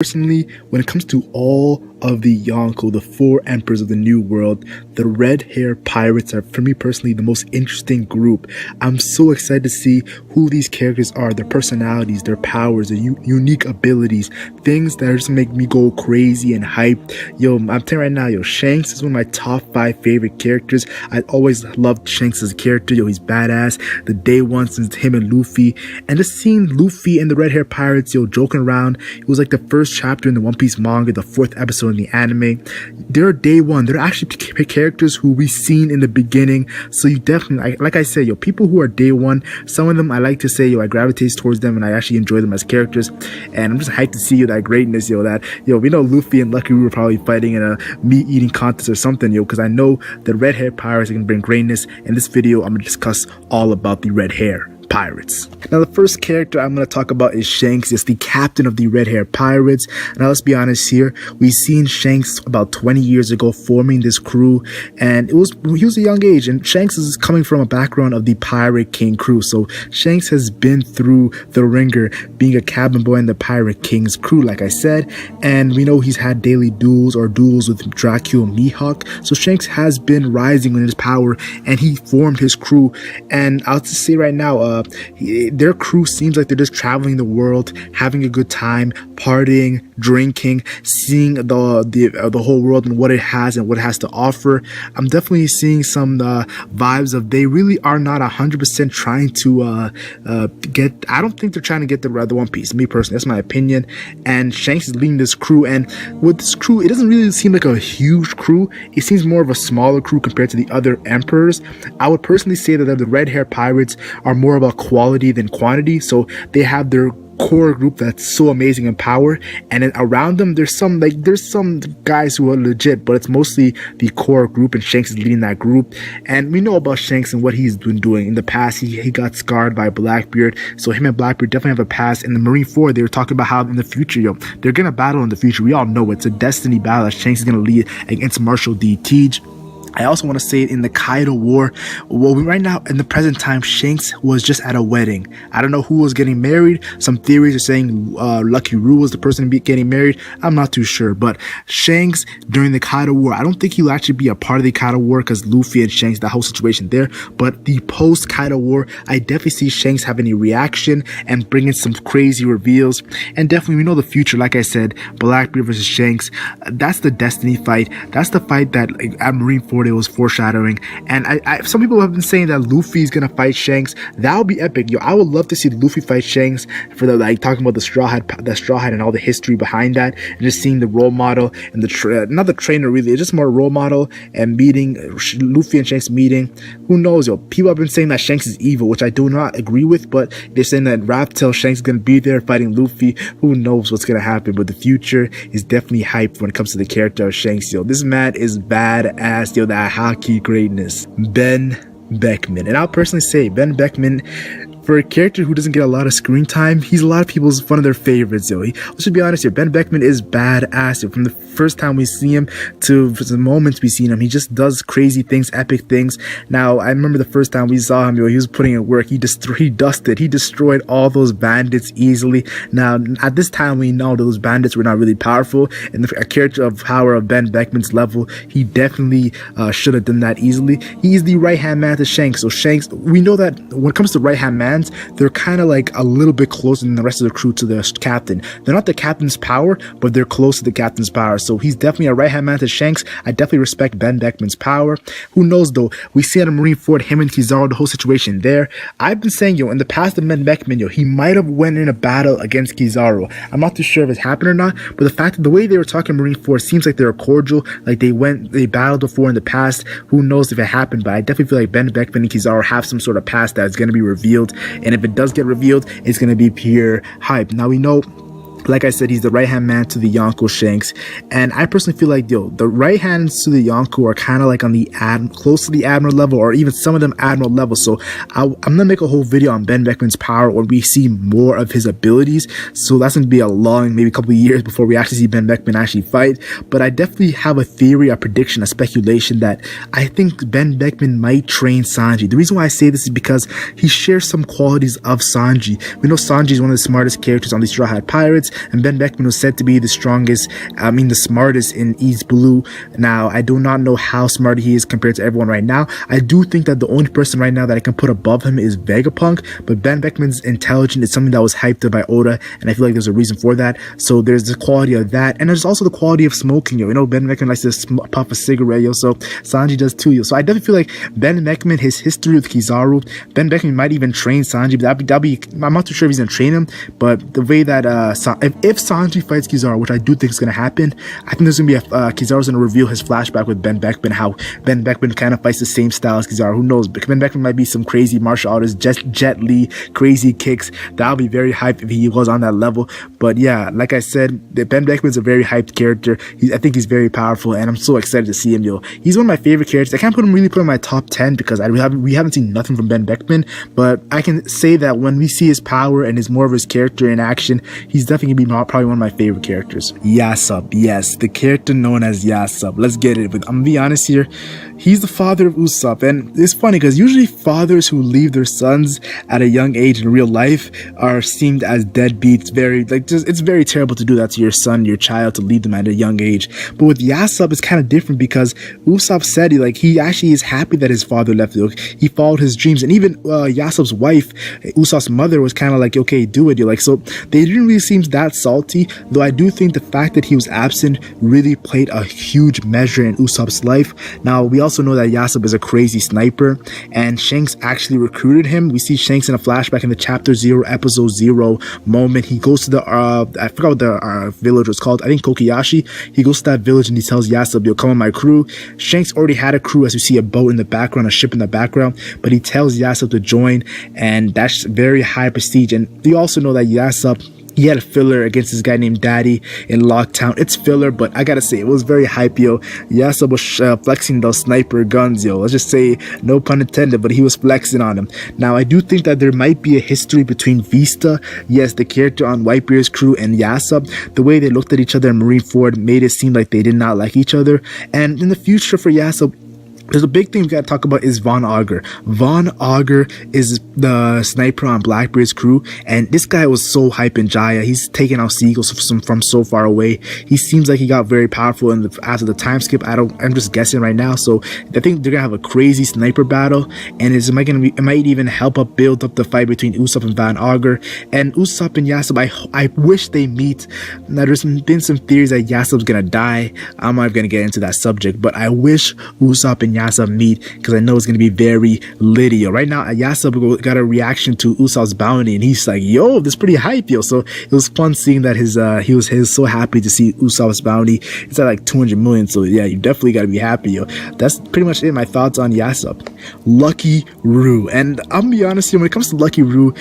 Personally, when it comes to all of the Yonko, the four emperors of the New World, the red hair pirates are, for me personally, the most interesting group. I'm so excited to see who these characters are, their personalities, their powers, their unique abilities, things that just make me go crazy and hyped. Yo, I'm telling you right now, yo, Shanks is one of my top 5 favorite characters. I always loved Shanks as a character. Yo, he's badass. The day one since him and Luffy, and just seeing Luffy and the red hair pirates, yo, joking around. It was like the first chapter in the One Piece manga, the 4th episode in the anime. They're day one. They're actually characters who we've seen in the beginning. So you definitely, like I said, yo, people who are day one, some of them I like to say, yo, I gravitate towards them and I actually enjoy them as characters. And I'm just hyped to see yo, that greatness, yo, that, yo, we know Luffy and Lucky were probably fighting in a meat eating contest or something, yo, because I know the red hair pirates are going to bring greatness. In this video, I'm going to discuss all about the red hair pirates. Now, the first character I'm going to talk about is Shanks. It's the captain of the red hair pirates. Now, let's be honest here. We've seen Shanks about 20 years ago forming this crew, and he was a young age, and Shanks is coming from a background of the Pirate King crew. So Shanks has been through the ringer being a cabin boy in the Pirate King's crew, like I said, and we know he's had daily duels or duels with Dracula and Mihawk. So Shanks has been rising in his power, and he formed his crew. And I'll just say right now, their crew seems like they're just traveling the world, having a good time, partying, drinking, seeing the whole world and what it has and what it has to offer. I'm definitely seeing some vibes of they really are not 100% trying to get. I don't think they're trying to get the One Piece. Me personally, that's my opinion. And Shanks is leading this crew, and with this crew, it doesn't really seem like a huge crew. It seems more of a smaller crew compared to the other emperors. I would personally say that the red hair pirates are more about quality than quantity. So they have their core group that's so amazing in power, and then around them there's some guys who are legit, but it's mostly the core group, and Shanks is leading that group. And we know about Shanks and what he's been doing in the past. He got scarred by Blackbeard, so him and Blackbeard definitely have a past. In the Marineford, they were talking about how in the future, yo, they're gonna battle in the future. We all know it's a destiny battle that Shanks is gonna lead against Marshal D. Teach. I also want to say it in the Kaido War. Well, right now, in the present time, Shanks was just at a wedding. I don't know who was getting married. Some theories are saying Lucky Roo was the person getting married. I'm not too sure. But Shanks, during the Kaido War, I don't think he'll actually be a part of the Kaido War because Luffy and Shanks, that whole situation there. But the post-Kaido War, I definitely see Shanks having a reaction and bringing some crazy reveals. And definitely, we know the future. Like I said, Blackbeard versus Shanks. That's the destiny fight. That's the fight that at Marineford it was foreshadowing. And some people have been saying that Luffy's gonna fight Shanks. That would be epic. Yo, I would love to see Luffy fight Shanks for the talking about the Straw Hat and all the history behind that, and just seeing the role model and not the trainer really, it's just more role model, and meeting Luffy and Shanks meeting. Who knows, yo? People have been saying that Shanks is evil, which I do not agree with, but they're saying that Raph tells Shanks is gonna be there fighting Luffy. Who knows what's gonna happen? But the future is definitely hyped when it comes to the character of Shanks. Yo, this man is badass. Yo, that hockey greatness. Ben Beckman. And I'll personally say Ben Beckman, for a character who doesn't get a lot of screen time, he's a lot of people's one of their favorites, yo. Let's just be honest here, Ben Beckman is badass, yo. From the first time we see him to the moments we see him, he just does crazy things, epic things. Now, I remember the first time we saw him, yo, he was putting in work. He destroyed all those bandits easily. Now, at this time, we know those bandits were not really powerful, and a character of power of Ben Beckman's level, he definitely should have done that easily. He's the right-hand man to Shanks. So Shanks, we know that when it comes to right-hand man, they're kind of like a little bit closer than the rest of the crew to the captain. They're not the captain's power, but they're close to the captain's power. So he's definitely a right-hand man to Shanks. I definitely respect Ben Beckman's power. Who knows though? We see at a Marineford, him and Kizaru, the whole situation there. I've been saying, yo, in the past of Ben Beckman, yo, he might have went in a battle against Kizaru. I'm not too sure if it's happened or not, but the fact that the way they were talking Marineford seems like they're cordial, like they battled before in the past. Who knows if it happened, but I definitely feel like Ben Beckman and Kizaru have some sort of past that's going to be revealed. And if it does get revealed, it's going to be pure hype. Now we know, like I said, he's the right-hand man to the Yonko Shanks. And I personally feel like, yo, the right hands to the Yonko are kind of like on the close to the Admiral level, or even some of them Admiral level. So I'm going to make a whole video on Ben Beckman's power when we see more of his abilities. So that's going to be a long, maybe a couple of years before we actually see Ben Beckman actually fight. But I definitely have a theory, a prediction, a speculation that I think Ben Beckman might train Sanji. The reason why I say this is because he shares some qualities of Sanji. We know Sanji is one of the smartest characters on the Straw Hat Pirates. and Ben Beckman was said to be the smartest in East Blue. Now, I do not know how smart he is compared to everyone right now. I do think that the only person right now that I can put above him is Vegapunk, but Ben Beckman's intelligence is something that was hyped up by Oda, and I feel like there's a reason for that. So there's the quality of that, and there's also the quality of smoking, yo. You know, Ben Beckman likes to puff a cigarette, yo, so Sanji does too, yo. So I definitely feel like Ben Beckman, his history with Kizaru, Ben Beckman might even train Sanji, but I'm not too sure if he's gonna train him, but the way that if Sanji fights Kizaru, which I do think is gonna happen, I think there's gonna be Kizaru's gonna reveal his flashback with Ben Beckman, how Ben Beckman kind of fights the same style as Kizaru. Who knows? But Ben Beckman might be some crazy martial artist, just Jet Li, crazy kicks. That'll be very hyped if he was on that level. But yeah, like I said, Ben Beckman's a very hyped character. I think he's very powerful, and I'm so excited to see him, yo. He's one of my favorite characters. I can't really put him in my top 10 because we haven't seen nothing from Ben Beckman, but I can say that when we see his power and his more of his character in action, he's definitely gonna be probably one of my favorite characters. Yasop, yes, the character known as Yasop. Let's get it. But I'm gonna be honest here, he's the father of Usopp, and it's funny because usually fathers who leave their sons at a young age in real life are seen as deadbeats. It's very terrible to do that to your son, your child, to leave them at a young age. But with Yasop, it's kind of different because Usopp said he actually is happy that his father left. He followed his dreams, and even Yasop's wife, Usopp's mother, was kind of like, okay, do it. So they didn't really seem that salty, though I do think the fact that he was absent really played a huge measure in Usopp's life. Now, we also know that Yasop is a crazy sniper, and Shanks actually recruited him. We see Shanks in a flashback in the chapter 0, episode 0 moment. He goes to the, I forgot what the village was called. I think Kokiyashi. He goes to that village and he tells Yasop, yo, come on my crew. Shanks already had a crew, as you see a boat in the background, a ship in the background, but he tells Yasop to join, and that's very high prestige. And we also know that Yasop, he had a filler against this guy named Daddy in Locktown. It's filler, but I gotta say, it was very hype, yo. Yasop was flexing those sniper guns, yo. Let's just say, no pun intended, but he was flexing on them. Now, I do think that there might be a history between Vista, yes, the character on Whitebeard's crew, and Yasop. The way they looked at each other in Marineford made it seem like they did not like each other. And in the future for Yasop, there's a big thing we gotta talk about is Von Augur. Von Augur is the sniper on Blackbeard's crew, and this guy was so hype in Jaya. He's taking out seagulls from so far away. He seems like he got very powerful after the time skip. I'm just guessing right now, so I think they're gonna have a crazy sniper battle, and it might even help build up the fight between Usopp and Von Augur. And Usopp and Yasop, I wish they meet. Now, there's been some theories that Yasop's gonna die. I'm not gonna get into that subject, but I wish Usopp and Yasop meet, because I know it's going to be very litty. Right now, Yasop got a reaction to Usopp's bounty, and he's like, yo, this is pretty hype, yo. So it was fun seeing that he was so happy to see Usopp's bounty. It's at like 200 million, so yeah, you definitely got to be happy, yo. That's pretty much it, my thoughts on Yasop. Lucky Roux, and I'm going to be honest here, when it comes to Lucky Roux,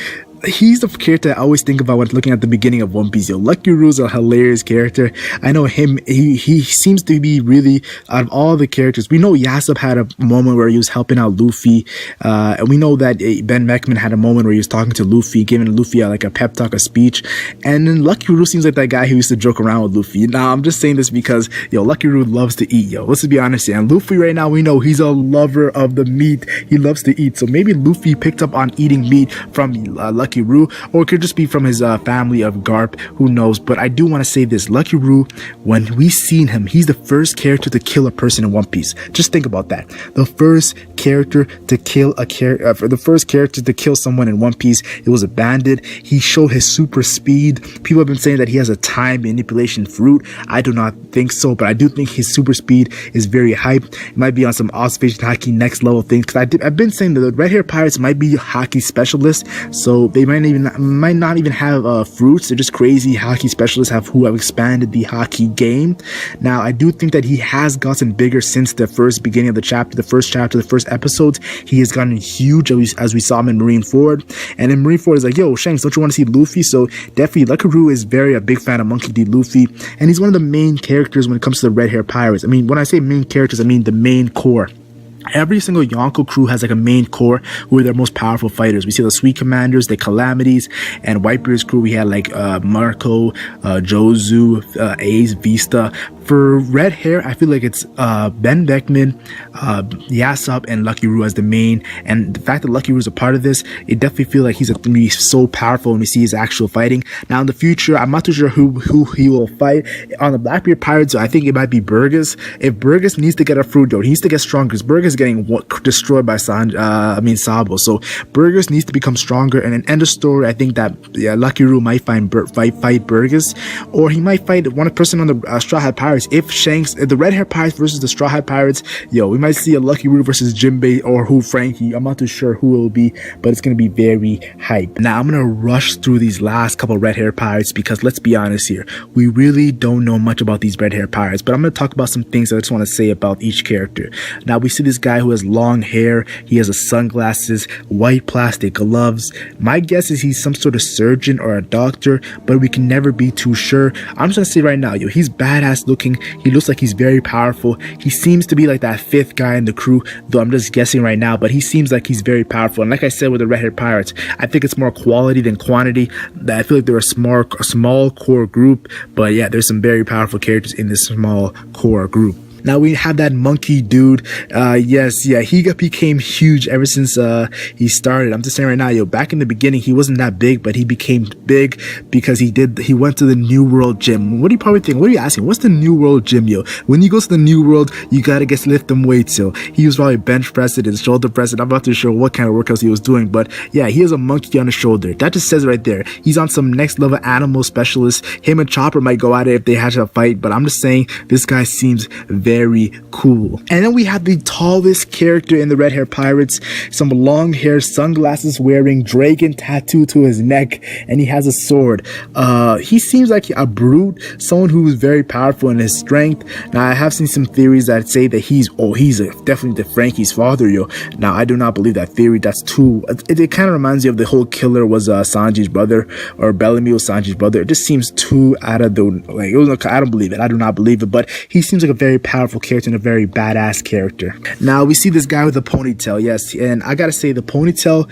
he's the character I always think about when looking at the beginning of One Piece, yo. Lucky Roux is a hilarious character. I know him, he seems to be really, out of all the characters, we know Yasop had a moment where he was helping out Luffy, and we know that Ben Beckman had a moment where he was talking to Luffy, giving Luffy like a pep talk, a speech, and then Lucky Roux seems like that guy who used to joke around with Luffy. Now, I'm just saying this because, yo, Lucky Roux loves to eat, yo. Let's be honest here, and Luffy right now, we know he's a lover of the meat. He loves to eat, so maybe Luffy picked up on eating meat from Lucky Roux, or it could just be from his family of Garp, who knows. But I do want to say this, Lucky Roux, when we seen him, he's the first character to kill a person in One Piece. Just think about that. The first character to kill the first character to kill someone in One Piece, it was a bandit. He showed his super speed. People have been saying that he has a time manipulation fruit. I do not think so, but I do think his super speed is very hype. It might be on some observation haki next level things, because I've been saying that the Red Hair Pirates might be haki specialists, so they might not even have fruits. They're just crazy haki specialists who have expanded the haki game. Now, I do think that he has gotten bigger since the first beginning of the first episodes. He has gotten huge, as we saw him in Marineford. And in Marineford, is like, yo, Shanks, don't you want to see Luffy? So definitely, Lucky Roux is a big fan of Monkey D. Luffy, and he's one of the main characters when it comes to the Red Hair Pirates. I mean, when I say main characters, I mean the main core. Every single Yonko crew has like a main core who are their most powerful fighters. We see the Sweet Commanders, the Calamities, and Whitebeard's crew. We had like Marco, Jozu, Ace, Vista. For red hair, I feel like it's Ben Beckman, Yasop, and Lucky Roo as the main. And the fact that Lucky Roo is a part of this, it definitely feels like he's going to be so powerful when we see his actual fighting. Now in the future, I'm not too sure who he will fight. On the Blackbeard Pirates, I think it might be Burgess. If Burgess needs to get a fruit, though, he needs to get stronger because Burgess is getting destroyed by Sabo. So Burgess needs to become stronger. And in end of story, I think that Lucky Roo might fight Burgess, or he might fight one person on the Straw Hat Pirates. If the Red Hair Pirates versus the Straw Hat Pirates, we might see a Lucky Roo versus Jinbei or Frankie. I'm not too sure who it will be, but it's going to be very hype. Now I'm going to rush through these last couple Red Hair Pirates because let's be honest here, we really don't know much about these Red Hair Pirates, but I'm going to talk about some things that I just want to say about each character. Now we see this guy who has long hair, he has sunglasses, white plastic gloves. My guess is he's some sort of surgeon or a doctor, but we can never be too sure. I'm just going to say right now, he's badass looking. He looks like he's very powerful. He seems to be like that fifth guy in the crew, though I'm just guessing right now, but he seems like he's very powerful. And like I said with the Red Hair Pirates, I think it's more quality than quantity. I feel like they're a small core group, but yeah, there's some very powerful characters in this small core group. Now we have that monkey dude. He became huge ever since he started. I'm just saying right now, back in the beginning, he wasn't that big, but he became big because he went to the New World Gym. What do you probably think? What are you asking? What's the New World Gym, When you go to the New World, you gotta lift them weights, He was probably bench pressing and shoulder pressing. I'm not too sure what kind of workouts he was doing, but yeah, he has a monkey on his shoulder. That just says right there, he's on some next level animal specialist. Him and Chopper might go at it if they had a fight, but I'm just saying this guy seems very cool. And then we have the tallest character in the Red Hair Pirates, some long hair, sunglasses wearing, dragon tattoo to his neck, and he has a sword. He seems like a brute, someone who is very powerful in his strength. Now I have seen some theories that say that he's definitely the Frankie's father, Now I do not believe that theory. That's too, it kind of reminds me of the whole killer was Sanji's brother, or Bellamy was Sanji's brother. It just seems too out of the, I don't believe it. I do not believe it, but he seems like a very powerful character and a very badass character. Now we see this guy with a ponytail, yes, and I gotta say the ponytail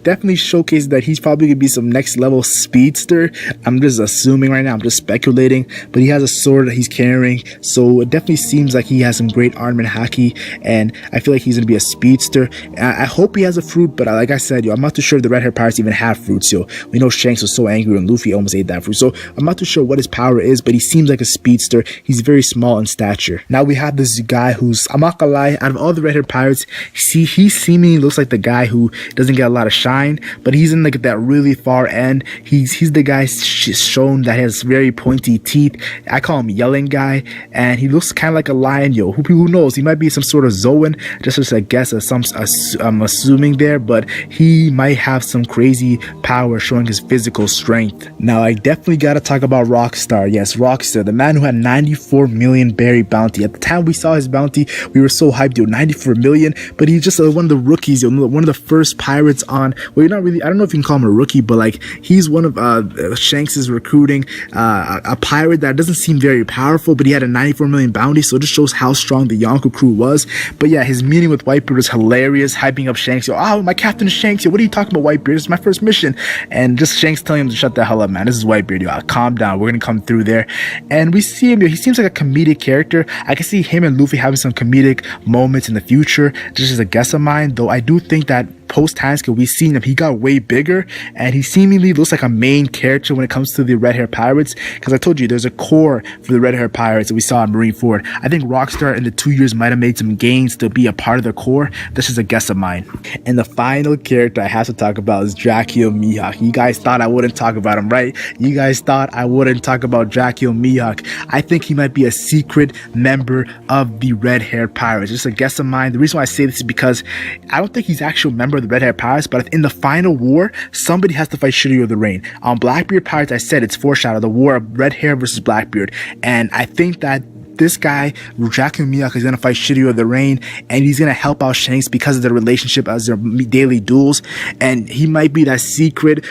definitely showcases that he's probably gonna be some next level speedster. I'm just assuming right now, I'm just speculating, but he has a sword that he's carrying, so it definitely seems like he has some great armament haki, and I feel like he's gonna be a speedster. I hope he has a fruit, but like I said, I'm not too sure if the Red Hair Pirates even have fruits, We know Shanks was so angry when Luffy almost ate that fruit, so I'm not too sure what his power is, but he seems like a speedster. He's very small in stature. Now we have this guy who's, I'm not gonna lie, out of all the Red Hair Pirates, he seemingly looks like the guy who doesn't get a lot of shine, but he's in like that really far end. He's the guy shown that has very pointy teeth. I call him Yelling Guy, and he looks kind of like a lion, who knows, he might be some sort of Zoan, just as a guess, I'm assuming there, but he might have some crazy power showing his physical strength. Now I definitely gotta talk about Rockstar. Yes, Rockstar, the man who had 94 million berry bounty. At the time we saw his bounty, we were so hyped, 94 million, but he's just one of the rookies, one of the first pirates on, well, you're not really, I don't know if you can call him a rookie, but like, he's one of Shanks's recruiting, a pirate that doesn't seem very powerful, but he had a 94 million bounty, so it just shows how strong the Yonko crew was. But yeah, his meeting with Whitebeard was hilarious, hyping up Shanks, my captain is Shanks, what are you talking about, Whitebeard, this is my first mission, and just Shanks telling him to shut the hell up, man, this is Whitebeard, calm down, we're gonna come through there. And we see him, he seems like a comedic character. I can see him and Luffy having some comedic moments in the future, just as a guess of mine, though I do think that post Hanska, we've seen him, he got way bigger, and he seemingly looks like a main character when it comes to the Red Hair Pirates, because I told you there's a core for the Red Hair Pirates that we saw in Marineford. I think Rockstar in the 2 years might have made some gains to be a part of the core. This is a guess of mine. And the final character I have to talk about is Dracula Mihawk. You guys thought I wouldn't talk about him, right? You guys thought I wouldn't talk about Dracula Mihawk. I think he might be a secret member of the Red Hair Pirates. Just a guess of mine. The reason why I say this is because I don't think he's actual member of the Red Hair Pirates, but in the final war, somebody has to fight Shiryu of the Rain. On Blackbeard Pirates, I said it's foreshadowed, the war of Red Hair versus Blackbeard, and I think that this guy, Draco Mihawk, is gonna fight Shiryu of the Rain, and he's gonna help out Shanks because of their relationship as their daily duels, and he might be that secret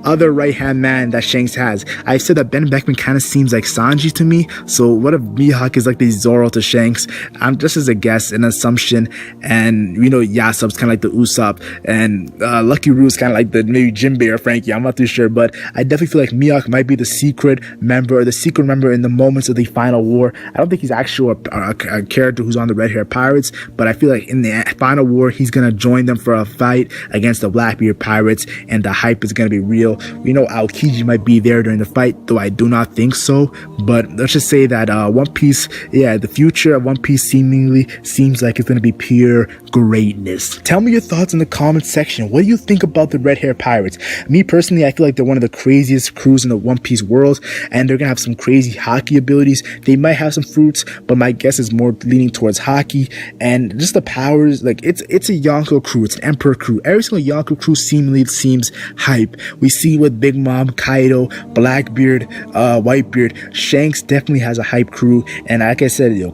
other right-hand man that Shanks has. I've said that Ben Beckman kind of seems like Sanji to me, so what if Mihawk is like the Zoro to Shanks? I'm just as a guess, an assumption, and Yasop's kind of like the Usopp, and Lucky Roo's kind of like the maybe Jinbei or Frankie. I'm not too sure, but I definitely feel like Mihawk might be the secret member in the moments of the final war. I don't think he's actually a character who's on the Red Hair Pirates, but I feel like in the final war he's gonna join them for a fight against the Blackbeard Pirates, and the hype is gonna be real. We know Aokiji might be there during the fight, though I do not think so. But let's just say that One Piece, the future of One Piece seemingly seems like it's gonna be pure greatness. Tell me your thoughts in the comments section. What do you think about the Red Hair Pirates? Me personally, I feel like they're one of the craziest crews in the One Piece world, and they're gonna have some crazy hockey abilities. They might have some fruits, but my guess is more leaning towards hockey, and just the powers. Like it's a Yonko crew, it's an Emperor crew. Every single Yonko crew seemingly seems hype. We see with Big Mom, Kaido, Blackbeard, Whitebeard, Shanks definitely has a hype crew, and like I said,